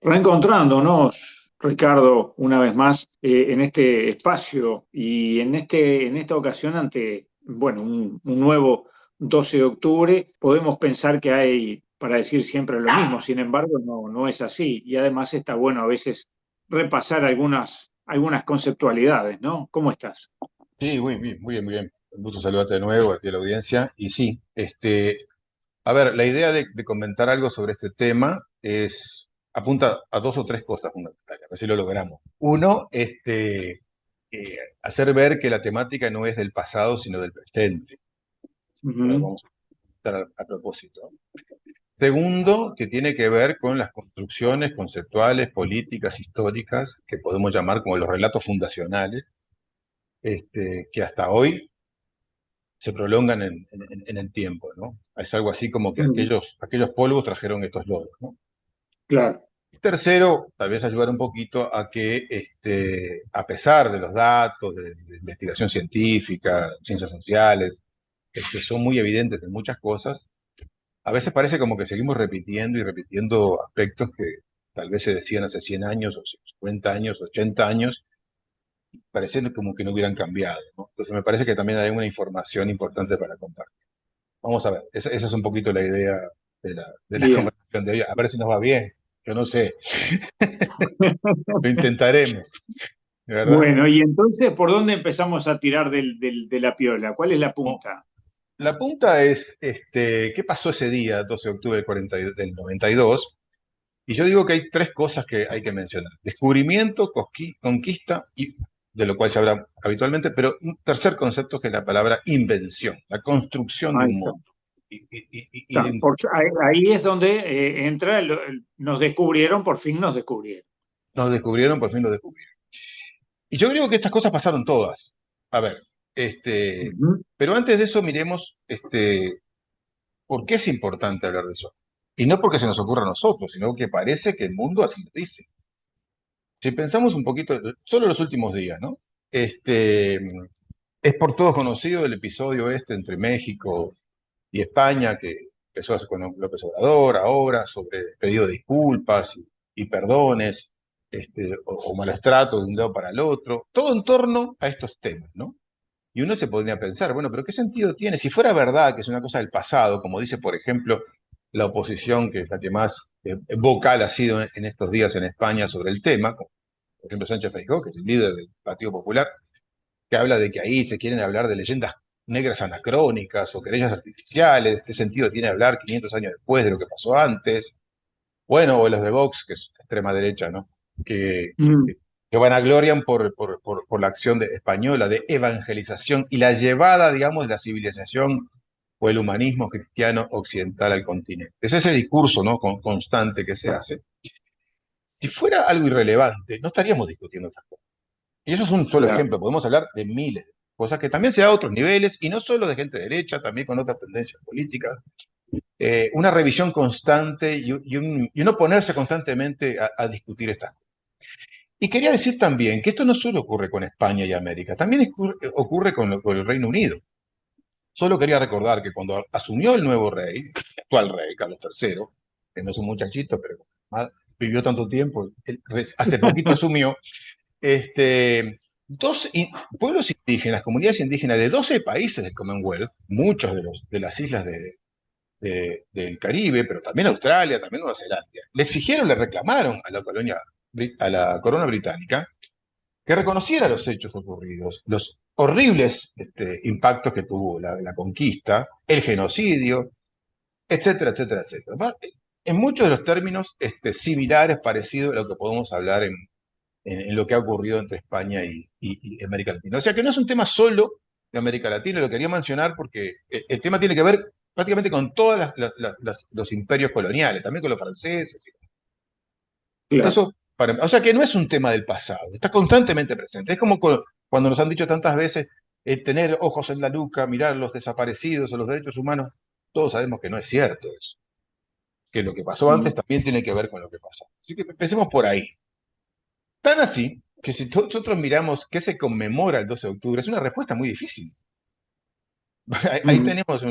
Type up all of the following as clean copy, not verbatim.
Reencontrándonos, Ricardo, una vez más en este espacio y en esta ocasión ante, bueno, un nuevo 12 de octubre, podemos pensar que hay para decir siempre lo mismo, sin embargo, no es así. Y además está bueno a veces repasar algunas conceptualidades, ¿no? ¿Cómo estás? Sí, muy bien, muy bien, muy bien. Un gusto saludarte de nuevo aquí a la audiencia. Y sí, a ver, la idea de comentar algo sobre este tema apunta a dos o tres cosas fundamentales, a ver si lo logramos. Uno, hacer ver que la temática no es del pasado, sino del presente. Ahora Ujú. vamos a estar a propósito. Segundo, que tiene que ver con las construcciones conceptuales, políticas, históricas, que podemos llamar como los relatos fundacionales, que hasta hoy se prolongan en el tiempo, ¿no? Es algo así como que Mm, aquellos polvos trajeron estos lodos, ¿no? claro. Tercero, tal vez ayudar un poquito a que, a pesar de los datos de investigación científica, ciencias sociales, son muy evidentes en muchas cosas, a veces parece como que seguimos repitiendo y repitiendo aspectos que tal vez se decían hace 100 años, o 50 años, 80 años, pareciendo como que no hubieran cambiado, ¿no? Entonces me parece que también hay una información importante para compartir. Vamos a ver, esa es un poquito la idea de la Bien. conversación de hoy. A ver si nos va bien. Yo no sé, lo intentaremos, ¿verdad? Bueno, y entonces, ¿por dónde empezamos a tirar de la piola? ¿Cuál es la No, punta? la punta es, ¿qué pasó ese día, 12 de octubre del 92? Y yo digo que hay tres cosas que hay que mencionar. Descubrimiento, conquista, y de lo cual se habla habitualmente, pero un tercer concepto que es la palabra invención, la construcción de Ahí un está. mundo. Y Está. Ahí es donde entra, nos descubrieron, por fin nos descubrieron. nos descubrieron, por fin lo descubrieron. Y yo creo que estas cosas pasaron todas. A ver, Ujú. pero antes de eso miremos, por qué es importante hablar de eso. Y no porque se nos ocurra a nosotros, sino que parece que el mundo así lo dice. Si pensamos un poquito, solo los últimos días, ¿no? Este, es por todos conocido el episodio entre México y España, que empezó con López Obrador ahora, sobre pedido de disculpas y perdones, o malos tratos de un lado para el otro, todo en torno a estos temas, ¿no? Y uno se podría pensar, bueno, pero ¿qué sentido tiene? Si fuera verdad que es una cosa del pasado, como dice, por ejemplo, la oposición, que es la que más vocal ha sido en estos días en España sobre el tema, como por ejemplo Sánchez Feijóo, que es el líder del Partido Popular, que habla de que ahí se quieren hablar de leyendas negras anacrónicas o querellas artificiales, ¿qué sentido tiene hablar 500 años después de lo que pasó antes? Bueno, o los de Vox, que es extrema derecha, ¿no? Que, Mm. que vanaglorian por la acción española de evangelización y la llevada, digamos, de la civilización o el humanismo cristiano occidental al continente. Es ese discurso, ¿no? Constante que se hace. Si fuera algo irrelevante, no estaríamos discutiendo estas cosas. Y eso es un solo Claro. ejemplo, podemos hablar de miles de cosas que también se da a otros niveles, y no solo de gente derecha, también con otras tendencias políticas. Una revisión constante y uno ponerse constantemente a discutir estas cosas. Y quería decir también que esto no solo ocurre con España y América, también ocurre con el Reino Unido. Solo quería recordar que cuando asumió el nuevo rey, el actual rey, Carlos III, que no es un muchachito, pero vivió tanto tiempo, él hace poquito asumió, dos pueblos indígenas, comunidades indígenas de 12 países del Commonwealth, muchos de las islas del Caribe, pero también Australia, también Nueva Zelanda, le exigieron, le reclamaron a la a la corona británica, que reconociera los hechos ocurridos, los horribles impactos que tuvo la conquista, el genocidio, etcétera, etcétera, etcétera. En muchos de los términos similares, parecidos a lo que podemos hablar en lo que ha ocurrido entre España y América Latina. O sea que no es un tema solo de América Latina, lo quería mencionar porque el tema tiene que ver prácticamente con todos los imperios coloniales, también con los franceses. Claro. Eso, o sea que no es un tema del pasado, está constantemente presente. Es como cuando nos han dicho tantas veces, tener ojos en la nuca, mirar a los desaparecidos o los derechos humanos, todos sabemos que no es cierto eso, que lo que pasó Mm. antes también tiene que ver con lo que pasó. Así que empecemos por ahí. Tan así que si nosotros miramos qué se conmemora el 12 de octubre, es una respuesta muy difícil. Ahí Mm. tenemos,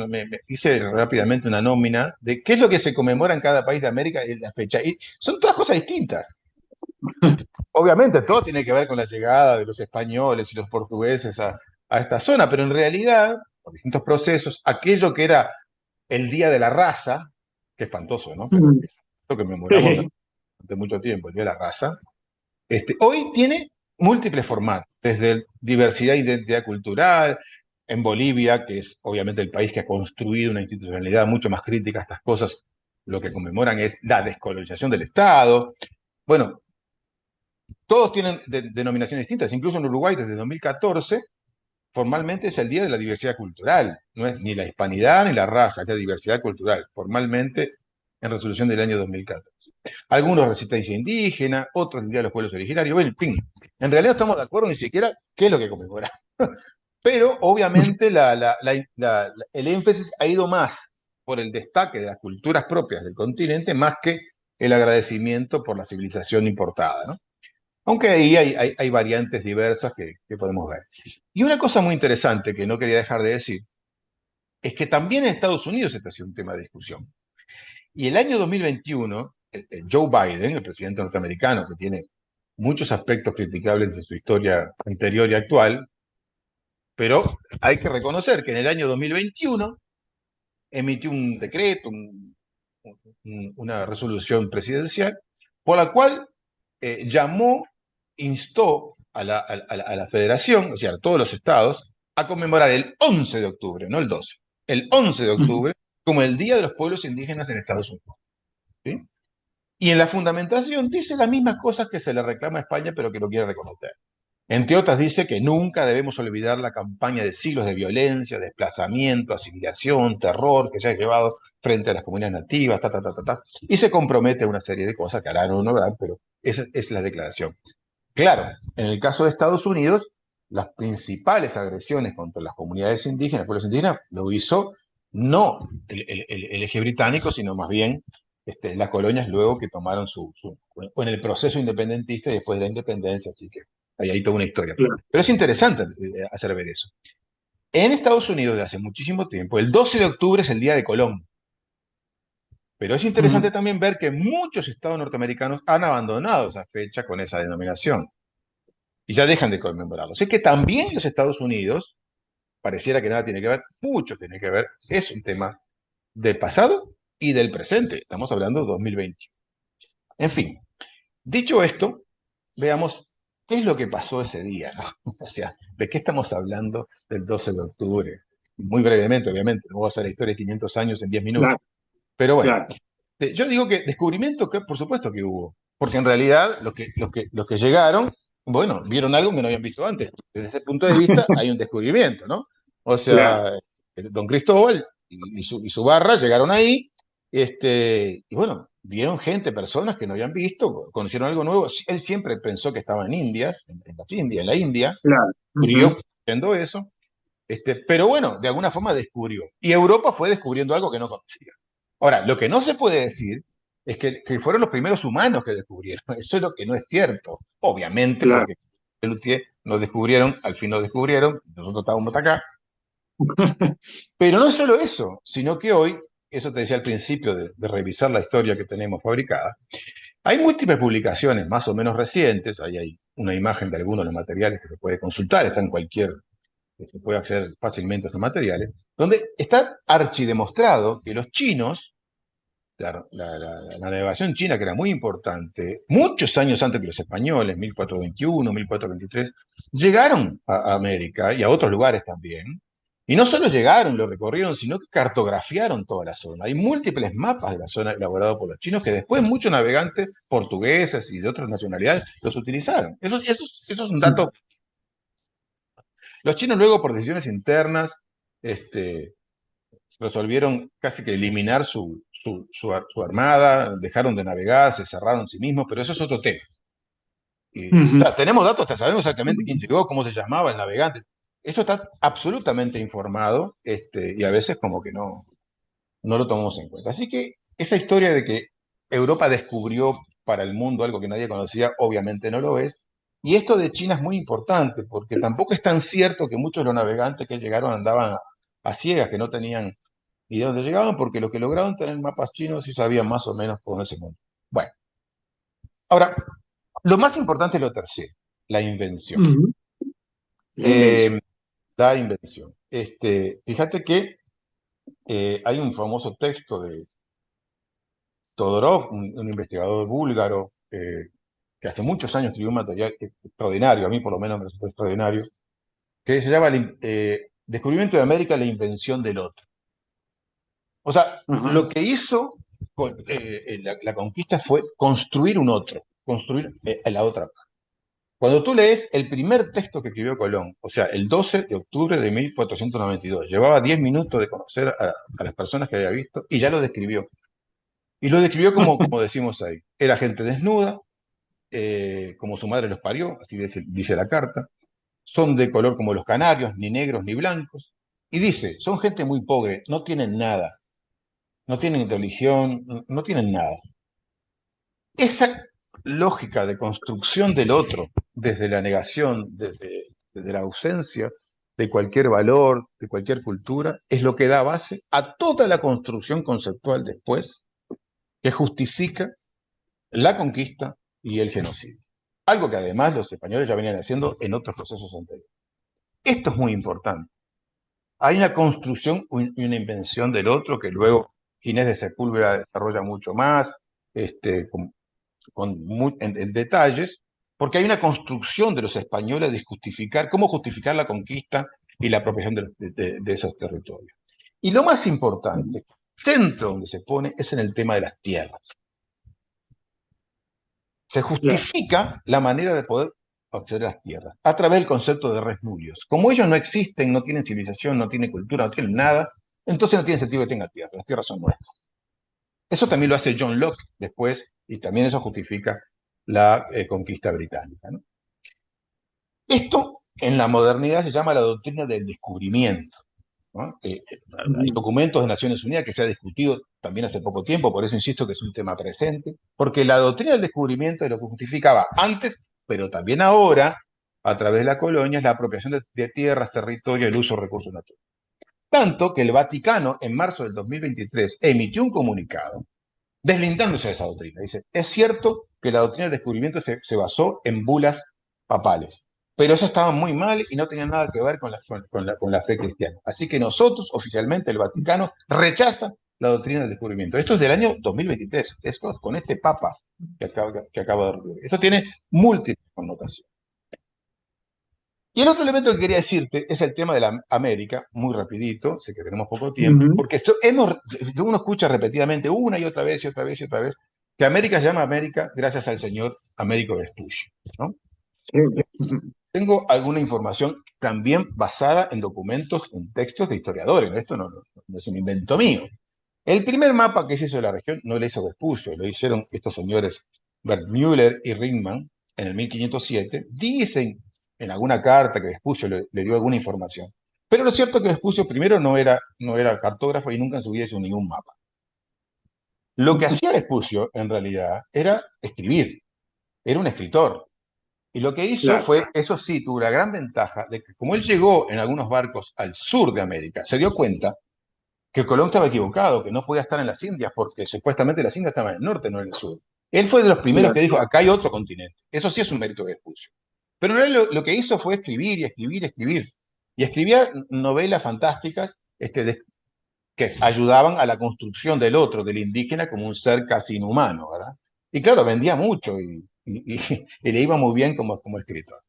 hice rápidamente una nómina de qué es lo que se conmemora en cada país de América en la fecha. Y son todas cosas distintas. Obviamente, todo tiene que ver con la llegada de los españoles y los portugueses a esta zona, pero en realidad, por distintos procesos, aquello que era el Día de la Raza, que espantoso, ¿no? Pero Mm. es lo que memoramos Sí. durante mucho tiempo, el Día de la Raza, hoy tiene múltiples formatos, desde diversidad e identidad cultural, en Bolivia, que es obviamente el país que ha construido una institucionalidad mucho más crítica a estas cosas, lo que conmemoran es la descolonización del Estado. Bueno, todos tienen denominaciones distintas, incluso en Uruguay desde 2014, formalmente es el Día de la Diversidad Cultural, no es ni la hispanidad ni la raza, es la diversidad cultural, formalmente en resolución del año 2014. Algunos resistencia indígena, otros el Día de los Pueblos Originarios, bueno, en fin, en realidad no estamos de acuerdo ni siquiera qué es lo que conmemora. Pero obviamente el énfasis ha ido más por el destaque de las culturas propias del continente más que el agradecimiento por la civilización importada, ¿no? Aunque ahí hay variantes diversas que podemos ver. Y una cosa muy interesante que no quería dejar de decir es que también en Estados Unidos este ha sido un tema de discusión. Y el año 2021, Joe Biden, el presidente norteamericano, que tiene muchos aspectos criticables de su historia anterior y actual, pero hay que reconocer que en el año 2021 emitió un decreto, una resolución presidencial, por la cual llamó, instó a la federación, o sea, a todos los estados, a conmemorar el 11 de octubre, no el 12, el 11 de Mm. octubre, como el Día de los Pueblos Indígenas en Estados Unidos. ¿Sí? Y en la fundamentación dice las mismas cosas que se le reclama a España, pero que no quiere reconocer. Entre otras dice que nunca debemos olvidar la campaña de siglos de violencia, desplazamiento, asimilación, terror que se ha llevado frente a las comunidades nativas, y se compromete a una serie de cosas que harán o no harán, pero esa es la declaración. Claro, en el caso de Estados Unidos, las principales agresiones contra las comunidades indígenas, pueblos indígenas, lo hizo no el eje británico, sino más bien las colonias luego que tomaron en el proceso independentista y después de la independencia, así que hay toda una historia. Claro. Pero es interesante hacer ver eso. En Estados Unidos de hace muchísimo tiempo, el 12 de octubre es el Día de Colón, pero es interesante Mm. también ver que muchos estados norteamericanos han abandonado esa fecha con esa denominación y ya dejan de conmemorarlo. Así que también los Estados Unidos, pareciera que nada tiene que ver, mucho tiene que ver, es un tema del pasado y del presente. Estamos hablando de 2020. En fin, dicho esto, veamos qué es lo que pasó ese día, ¿no? O sea, ¿de qué estamos hablando del 12 de octubre? Muy brevemente, obviamente, no voy a hacer la historia de 500 años en 10 minutos. Claro, Pero bueno, claro. yo digo que descubrimiento, que por supuesto que hubo, porque en realidad los que llegaron, bueno, vieron algo que no habían visto antes. Desde ese punto de vista hay un descubrimiento, ¿no? O Claro. sea, don Cristóbal y su barra llegaron ahí, y bueno, vieron gente, personas que no habían visto, conocieron algo nuevo. Él siempre pensó que estaba en Indias, en las Indias, en la India, Claro. descubrió Ujú. viendo eso, pero bueno, de alguna forma descubrió. Y Europa fue descubriendo algo que no conocía. Ahora, lo que no se puede decir es que fueron los primeros humanos que descubrieron. Eso es lo que no es cierto. Obviamente, Claro. porque Luthier nos descubrieron, al fin nos descubrieron, nosotros estábamos acá. Pero no es solo eso, sino que hoy, eso te decía al principio de revisar la historia que tenemos fabricada, hay múltiples publicaciones más o menos recientes, ahí hay una imagen de algunos de los materiales que se puede consultar, está en cualquier que se puede acceder fácilmente a esos materiales, donde está archidemostrado que los chinos, la navegación china, que era muy importante, muchos años antes que los españoles, 1421, 1423, llegaron a América y a otros lugares también. Y no solo llegaron, lo recorrieron, sino que cartografiaron toda la zona. Hay múltiples mapas de la zona elaborados por los chinos que después muchos navegantes portugueses y de otras nacionalidades los utilizaron. Eso es un dato. Los chinos luego, por decisiones internas, este, resolvieron casi que eliminar su armada, dejaron de navegar, se cerraron en sí mismos, pero eso es otro tema. O Ujú. sea, tenemos datos, hasta sabemos exactamente quién llegó, cómo se llamaba el navegante. Eso está absolutamente informado, y a veces como que no lo tomamos en cuenta. Así que esa historia de que Europa descubrió para el mundo algo que nadie conocía, obviamente no lo es. Y esto de China es muy importante, porque tampoco es tan cierto que muchos de los navegantes que llegaron andaban a ciegas, que no tenían idea de dónde llegaban, porque los que lograron tener mapas chinos sí sabían más o menos por dónde se encontraban. Bueno, ahora, lo más importante es lo tercero, la invención. Ujú. La Eh, invención. la invención. Fíjate que hay un famoso texto de Todorov, un investigador búlgaro, que hace muchos años escribió un material extraordinario, a mí por lo menos me resultó extraordinario, que se llama Descubrimiento de América, la invención del otro. O sea, Ajá. lo que hizo la conquista fue construir un otro, construir la otra. Cuando tú lees el primer texto que escribió Colón, o sea, el 12 de octubre de 1492, llevaba 10 minutos de conocer a las personas que había visto y ya lo describió. Y lo describió como decimos ahí. Era gente desnuda, como su madre los parió, así dice la carta. Son de color como los canarios, ni negros ni blancos. Y dice, son gente muy pobre, no tienen nada, no tienen religión, no tienen nada. Esa lógica de construcción del otro, desde la negación, desde la ausencia de cualquier valor, de cualquier cultura, es lo que da base a toda la construcción conceptual después que justifica la conquista y el genocidio. Algo que además los españoles ya venían haciendo en otros procesos anteriores. Esto es muy importante. Hay una construcción y una invención del otro que luego Ginés de Sepúlveda desarrolla mucho más, en detalles, porque hay una construcción de los españoles de justificar, cómo justificar la conquista y la apropiación de esos territorios. Y lo más importante, centro donde se pone, es en el tema de las tierras. Se Claro. justifica la manera de poder acceder a las tierras a través del concepto de res nullius. Como ellos no existen, no tienen civilización, no tienen cultura, no tienen nada, entonces no tiene sentido que tengan tierra. Las tierras son nuestras. Eso también lo hace John Locke después, y también eso justifica la conquista británica, ¿no? Esto en la modernidad se llama la doctrina del descubrimiento, ¿no? Hay Ujú. documentos de Naciones Unidas que se ha discutido también hace poco tiempo, por eso insisto que es un tema presente, porque la doctrina del descubrimiento es lo que justificaba antes, pero también ahora, a través de la colonia, es la apropiación de tierras, territorio, el uso de recursos naturales. Tanto que el Vaticano, en marzo del 2023, emitió un comunicado deslindándose de esa doctrina. Dice, es cierto que la doctrina del descubrimiento se basó en bulas papales, pero eso estaba muy mal y no tenía nada que ver con la fe cristiana. Así que nosotros, oficialmente, el Vaticano, rechaza la doctrina del descubrimiento. Esto es del año 2023, esto con este papa que acaba de recibir. Esto tiene múltiples connotaciones. Y el otro elemento que quería decirte es el tema de la América, muy rapidito, sé que tenemos poco tiempo, Ujú. porque uno escucha repetidamente una y otra vez y otra vez y otra vez que América se llama América gracias al señor Américo Vespucci, ¿no? Sí. Ujú. Tengo alguna información también basada en documentos, en textos de historiadores, esto no es un invento mío. El primer mapa que se hizo de la región no lo hizo Vespucci, lo hicieron estos señores Bert Müller y Ringman en el 1507. Dicen en alguna carta que Vespucci le dio alguna información. Pero lo cierto es que Vespucci primero no era cartógrafo y nunca en su vida hizo ningún mapa. Lo que hacía Vespucci en realidad era escribir, era un escritor. Y lo que hizo Claro. fue, eso sí, tuvo la gran ventaja de que como él llegó en algunos barcos al sur de América, se dio cuenta que Colón estaba equivocado, que no podía estar en las Indias, porque supuestamente las Indias estaban en el norte, no en el sur. Él fue de los primeros que Claro. dijo, acá hay otro continente. Eso sí es un mérito de Vespucio. Pero en realidad lo que hizo fue escribir y escribir y escribir. Y escribía novelas fantásticas que ayudaban a la construcción del otro, del indígena, como un ser casi inhumano, ¿verdad? Y claro, vendía mucho y le iba muy bien como escritor.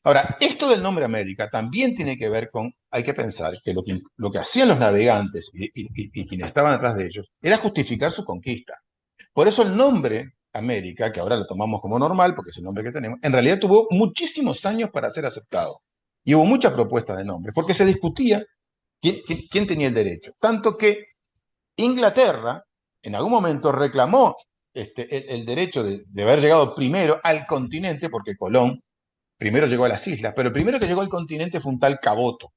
Ahora, esto del nombre América también tiene que ver con, hay que pensar que lo que hacían los navegantes y quienes estaban detrás de ellos era justificar su conquista. Por eso el nombre América, que ahora lo tomamos como normal porque es el nombre que tenemos, en realidad tuvo muchísimos años para ser aceptado. Y hubo muchas propuestas de nombre, porque se discutía quién tenía el derecho. Tanto que Inglaterra en algún momento reclamó el derecho de haber llegado primero al continente, porque Colón primero llegó a las islas, pero el primero que llegó al continente fue un tal Caboto,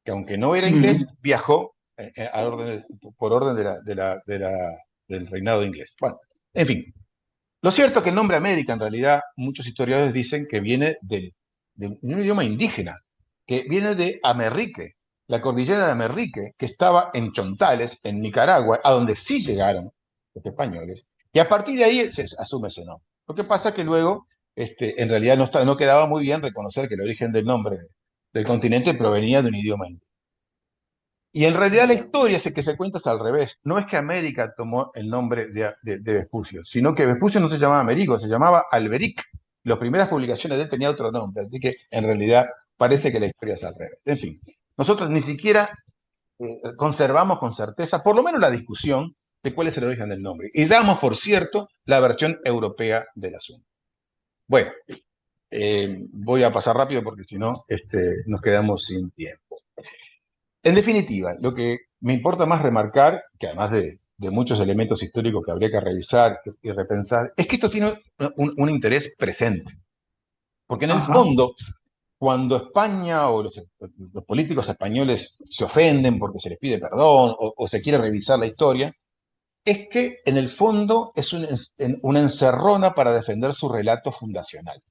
que aunque no era inglés, Ujú. viajó por orden del reinado inglés. Bueno, en fin. Lo cierto es que el nombre América, en realidad, muchos historiadores dicen que viene de un idioma indígena, que viene de Amerrique. la cordillera de Amerrique, que estaba en Chontales, en Nicaragua, a donde sí llegaron los españoles, y a partir de ahí se asume ese nombre. Lo que pasa es que luego, en realidad no quedaba muy bien reconocer que el origen del nombre del continente provenía de un idioma indio. Y en realidad la historia que se cuenta es al revés. No es que América tomó el nombre de Vespucio, sino que Vespucio no se llamaba Américo, se llamaba Alberic. Las primeras publicaciones de él tenían otro nombre, así que en realidad parece que la historia es al revés. En fin, nosotros ni siquiera conservamos con certeza, por lo menos la discusión de cuál es el origen del nombre. Y damos, por cierto, la versión europea del asunto. Bueno, voy a pasar rápido porque si no, nos quedamos sin tiempo. En definitiva, lo que me importa más remarcar, que además de muchos elementos históricos que habría que revisar y repensar, es que esto tiene un interés presente. Porque en el Ajá. fondo, cuando España o los políticos españoles se ofenden porque se les pide perdón o se quiere revisar la historia, es que en el fondo es una encerrona para defender su relato fundacional,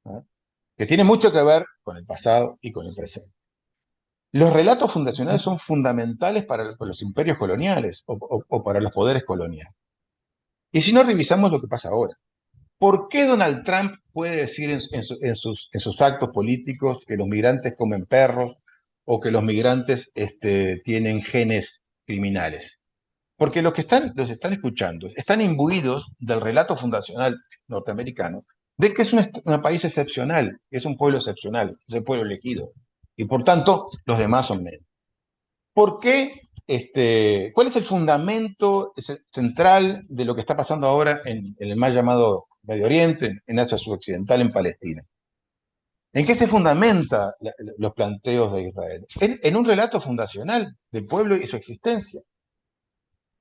¿no? Que tiene mucho que ver con el pasado y con el presente. Los relatos fundacionales son fundamentales para los imperios coloniales o para los poderes coloniales. Y si no revisamos lo que pasa ahora, ¿por qué Donald Trump puede decir en sus actos políticos que los migrantes comen perros o que los migrantes tienen genes criminales? Porque los están escuchando, están imbuidos del relato fundacional norteamericano de que es un país excepcional, que es un pueblo excepcional, es el pueblo elegido. Y por tanto, los demás son menos. ¿Por qué? ¿Cuál es el fundamento central de lo que está pasando ahora en el mal llamado Medio Oriente, en Asia Suroccidental, en Palestina? ¿En qué se fundamenta los planteos de Israel? En un relato fundacional del pueblo y su existencia,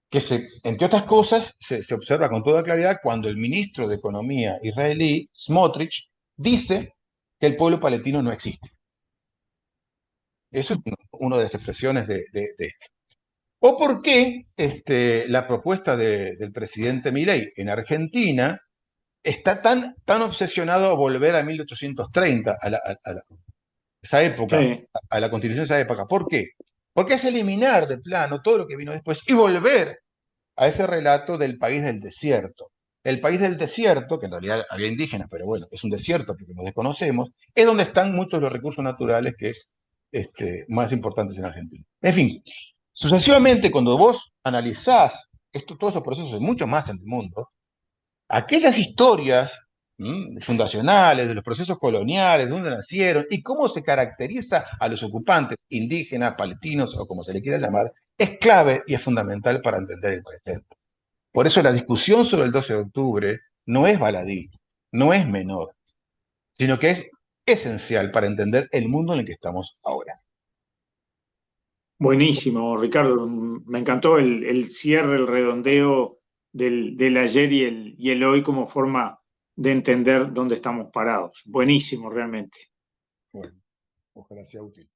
que entre otras cosas se observa con toda claridad cuando el ministro de Economía israelí, Smotrich, dice que el pueblo palestino no existe. Eso es una de las expresiones de ¿O por qué la propuesta del presidente Milei en Argentina está tan obsesionado a volver a 1830, esa época, Sí. a la constitución de esa época? ¿Por qué? Porque es eliminar de plano todo lo que vino después y volver a ese relato del país del desierto. El país del desierto, que en realidad había indígenas, pero bueno, es un desierto porque nos desconocemos, es donde están muchos de los recursos naturales que es más importantes en Argentina. En fin, sucesivamente, cuando vos analizás todos esos procesos y mucho más en el mundo, aquellas historias fundacionales, de los procesos coloniales, de dónde nacieron y cómo se caracteriza a los ocupantes, indígenas, palestinos o como se le quiera llamar, es clave y es fundamental para entender el presente. Por eso la discusión sobre el 12 de octubre no es baladí, no es menor, sino que es esencial para entender el mundo en el que estamos ahora. Buenísimo, Ricardo. Me encantó el cierre, el redondeo del ayer y el hoy como forma de entender dónde estamos parados. Buenísimo, realmente. Bueno, ojalá sea útil.